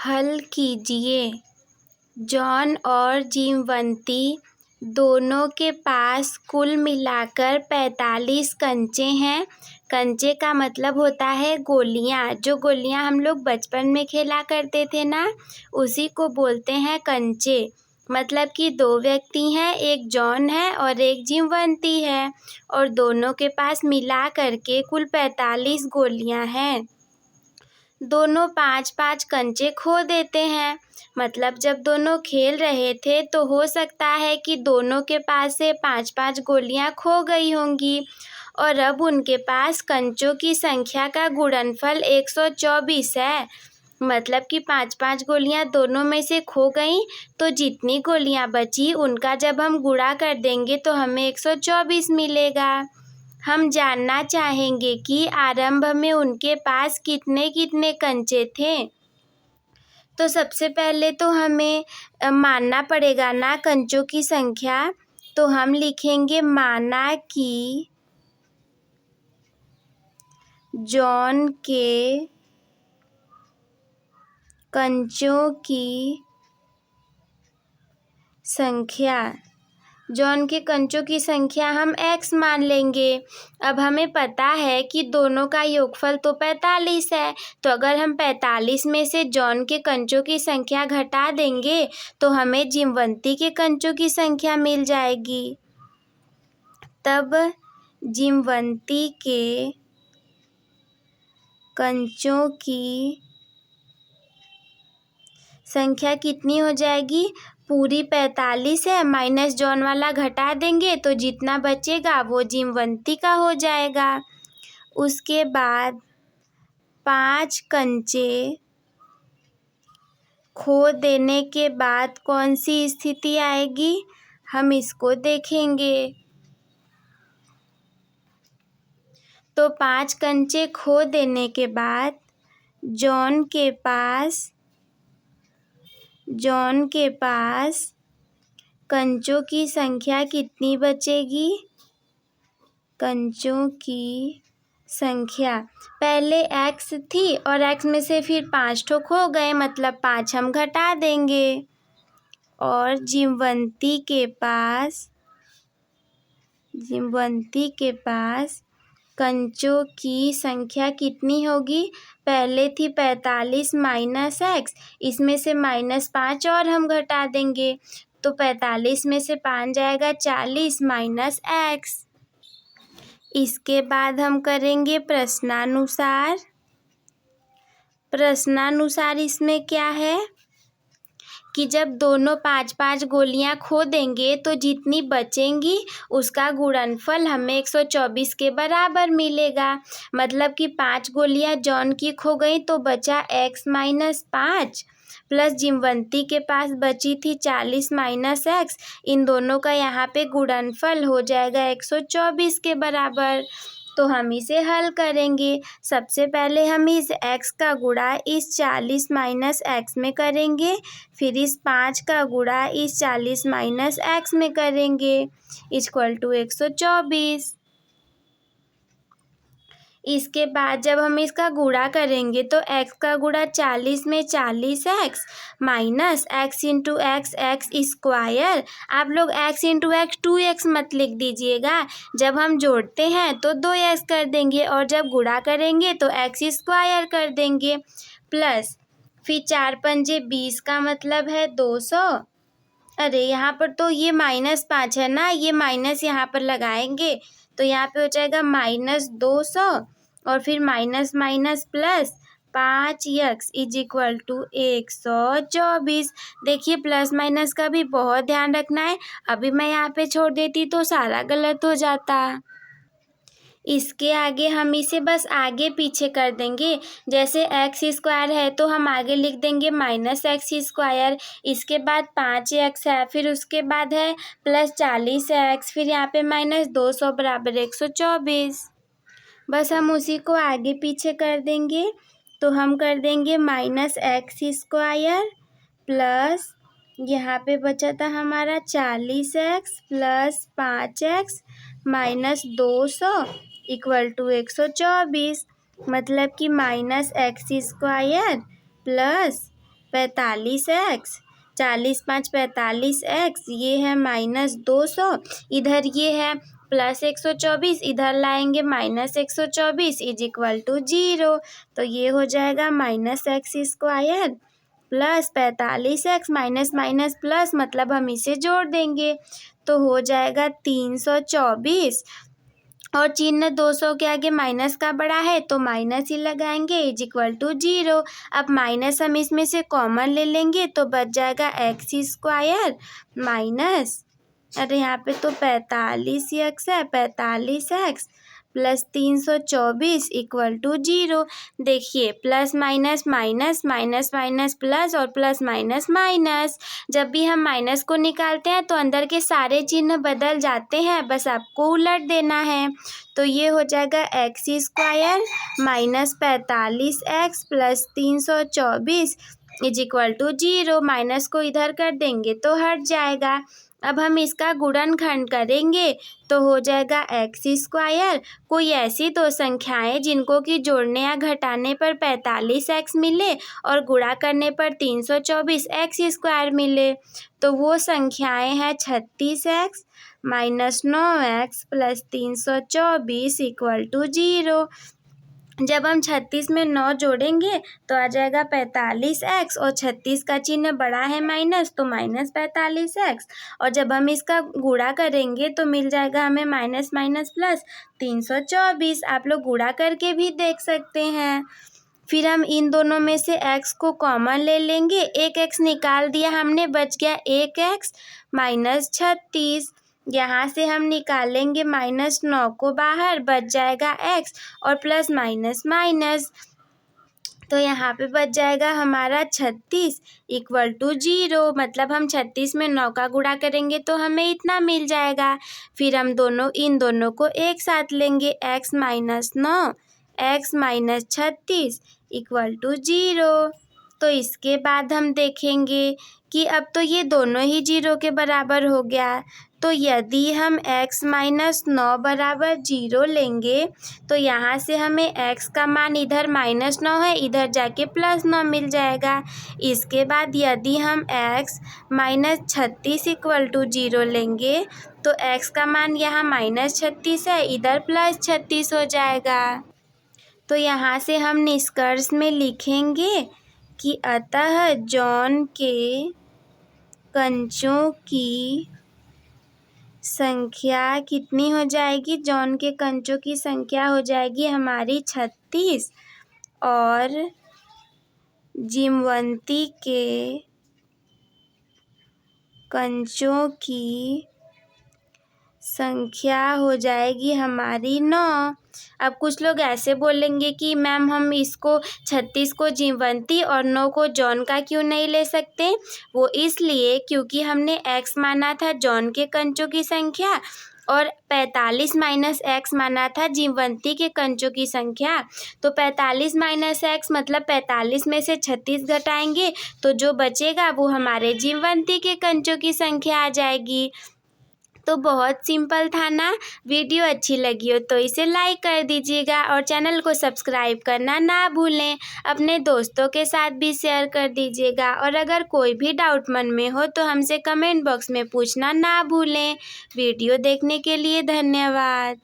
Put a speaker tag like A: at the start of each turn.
A: हल कीजिए। जॉन और जिमवंती दोनों के पास कुल मिलाकर 45 कंचे हैं। कंचे का मतलब होता है गोलियां। जो गोलियां हम लोग बचपन में खेला करते थे ना, उसी को बोलते हैं कंचे। मतलब कि दो व्यक्ति हैं, एक जॉन है और एक जिमवंती है, और दोनों के पास मिला करके कुल 45 गोलियां हैं। दोनों 5-5 कंचे खो देते हैं। मतलब जब दोनों खेल रहे थे तो हो सकता है कि दोनों के पास से 5-5 गोलियां खो गई होंगी, और अब उनके पास कंचों की संख्या का गुणनफल 124 है। मतलब कि 5-5 गोलियां दोनों में से खो गई, तो जितनी गोलियां बची उनका जब हम गुणा कर देंगे तो हमें 124 मिलेगा। हम जानना चाहेंगे कि आरंभ में उनके पास कितने कितने कंचे थे। तो सबसे पहले तो हमें मानना पड़ेगा ना कंचों की संख्या। तो हम लिखेंगे माना कि जॉन के कंचों की संख्या, जॉन के कंचों की संख्या हम x मान लेंगे। अब हमें पता है कि दोनों का योगफल तो 45 है, तो अगर हम 45 में से जॉन के कंचों की संख्या घटा देंगे तो हमें जिमवंती के कंचों की संख्या मिल जाएगी। तब जिमवंती के कंचों की संख्या कितनी हो जाएगी? पूरी 45 है, माइनस जॉन वाला घटा देंगे तो जितना बचेगा वो जिमवंती का हो जाएगा। उसके बाद 5 कंचे खो देने के बाद कौन सी स्थिति आएगी, हम इसको देखेंगे। तो 5 कंचे खो देने के बाद जॉन के पास कंचों की संख्या कितनी बचेगी? कंचों की संख्या पहले x थी और x में से फिर 5 ठो खो गए, मतलब 5 हम घटा देंगे। और जिमवंती के पास कंचों की संख्या कितनी होगी? पहले थी 45 माइनस x, इसमें से -5 और हम घटा देंगे, तो 45 में से 5 जाएगा 40 माइनस x। इसके बाद हम करेंगे प्रश्नानुसार इसमें क्या है कि जब दोनों 5-5 गोलियां खो देंगे तो जितनी बचेंगी उसका गुणनफल हमें 124 के बराबर मिलेगा। मतलब कि 5 गोलियां जॉन की खो गई तो बचा x माइनस 5, प्लस जिमवंती के पास बची थी 40 माइनस x। इन दोनों का यहाँ पे गुणनफल हो जाएगा 124 के बराबर। तो हम इसे हल करेंगे। सबसे पहले हम इस x का गुणा इस 40 माइनस x में करेंगे, फिर इस 5 का गुणा इस 40 माइनस x में करेंगे, इक्वल टू 124। इसके बाद जब हम इसका गुणा करेंगे तो x का गुणा 40 में 40x minus x into x x square. आप लोग x इंटू एक्स 2x मत लिख दीजिएगा। जब हम जोड़ते हैं तो 2x कर देंगे और जब गुणा करेंगे तो x स्क्वायर कर देंगे, प्लस फिर 4 पंजे 20 का मतलब है 200। अरे यहाँ पर तो ये -5 है ना, ये माइनस यहाँ पर लगाएंगे तो यहाँ पे हो जाएगा -200 और फिर minus minus plus 5x is equal to 124। देखिए प्लस माइनस का भी बहुत ध्यान रखना है। अभी मैं यहाँ पे छोड़ देती तो सारा गलत हो जाता। इसके आगे हम इसे बस आगे पीछे कर देंगे। जैसे x स्क्वायर है तो हम आगे लिख देंगे -x स्क्वायर, इसके बाद 5x है, फिर उसके बाद है प्लस 40x, फिर यहाँ पे -200 बराबर 124। बस हम उसी को आगे पीछे कर देंगे। तो हम कर देंगे -x स्क्वायर प्लस यहाँ पे बचा था हमारा 40x plus 5x minus 200 equal to 124। मतलब कि -x square plus 45x, 40 5 45x, ये है -200, इधर ये है +124, इधर लाएंगे -124 इज इक्वल टू 0। तो ये हो जाएगा -x² plus 45x minus minus plus, मतलब हम इसे जोड़ देंगे तो हो जाएगा 324, और चिन्ह 200 के आगे माइनस का बड़ा है तो माइनस ही लगाएंगे इज इक्वल टू 0। अब माइनस हम इसमें से कॉमन ले लेंगे तो बच जाएगा x² माइनस, अरे यहाँ पे तो 45x है, 45x प्लस 324 इक्वल टू 0। देखिए plus minus minus, minus minus plus और प्लस माइनस माइनस, जब भी हम माइनस को निकालते हैं तो अंदर के सारे चिन्ह बदल जाते हैं, बस आपको उलट देना है। तो ये हो जाएगा x² minus 45x plus 324 is equal to 0। Minus को इधर कर देंगे तो हट जाएगा। अब हम इसका गुणनखंड करेंगे तो हो जाएगा x²। कोई ऐसी दो संख्याएं जिनको कि जोड़ने या घटाने पर 45x मिले और गुणा करने पर 324x² मिले, तो वो संख्याएं हैं 36x minus 9x plus 324 equal to 0। जब हम 36 में 9 जोड़ेंगे तो आ जाएगा 45x, और 36 का चिन्ह बड़ा है माइनस तो माइनस 45x, और जब हम इसका गुणा करेंगे तो मिल जाएगा हमें माइनस माइनस प्लस 324। आप लोग गुणा करके भी देख सकते हैं। फिर हम इन दोनों में से x को कॉमन ले लेंगे, एक x निकाल दिया हमने, बच गया 1x माइनस 36। यहाँ से हम निकालेंगे -9 को बाहर, बच जाएगा x और प्लस माइनस माइनस, तो यहाँ पे बच जाएगा हमारा 36 इक्वल टू 0। मतलब हम 36 में 9 का गुणा करेंगे तो हमें इतना मिल जाएगा। फिर हम इन दोनों को एक साथ लेंगे, x minus 9 x minus 36 equal to 0। तो इसके बाद हम देखेंगे कि अब तो ये दोनों ही 0 के बराबर हो गया, तो यदि हम x माइनस 9 बराबर 0 लेंगे तो यहाँ से हमें x का मान इधर -9 है, इधर जाके +9 मिल जाएगा। इसके बाद यदि हम x माइनस 36 इक्वल टू 0 लेंगे तो x का मान यहाँ -36 है, इधर +36 हो जाएगा। तो यहाँ से हम निष्कर्ष में लिखेंगे कि अतः जॉन के कंचों की संख्या कितनी हो जाएगी, जॉन के कंचों की संख्या हो जाएगी हमारी 36, और जिमवंती के कंचों की संख्या हो जाएगी हमारी 9। अब कुछ लोग ऐसे बोलेंगे कि मैम हम इसको 36 को जिमवंती और 9 को जॉन का क्यों नहीं ले सकते। वो इसलिए क्योंकि हमने x माना था जॉन के कंचों की संख्या और 45 माइनस x माना था जिमवंती के कंचों की संख्या। तो 45 माइनस x मतलब 45 में से 36 घटाएंगे तो जो बचेगा वो हमारे जिमवंती के कंचों की संख्या आ जाएगी। तो बहुत सिंपल था ना। वीडियो अच्छी लगी हो तो इसे लाइक कर दीजिएगा और चैनल को सब्सक्राइब करना ना भूलें। अपने दोस्तों के साथ भी शेयर कर दीजिएगा, और अगर कोई भी डाउट मन में हो तो हमसे कमेंट बॉक्स में पूछना ना भूलें। वीडियो देखने के लिए धन्यवाद।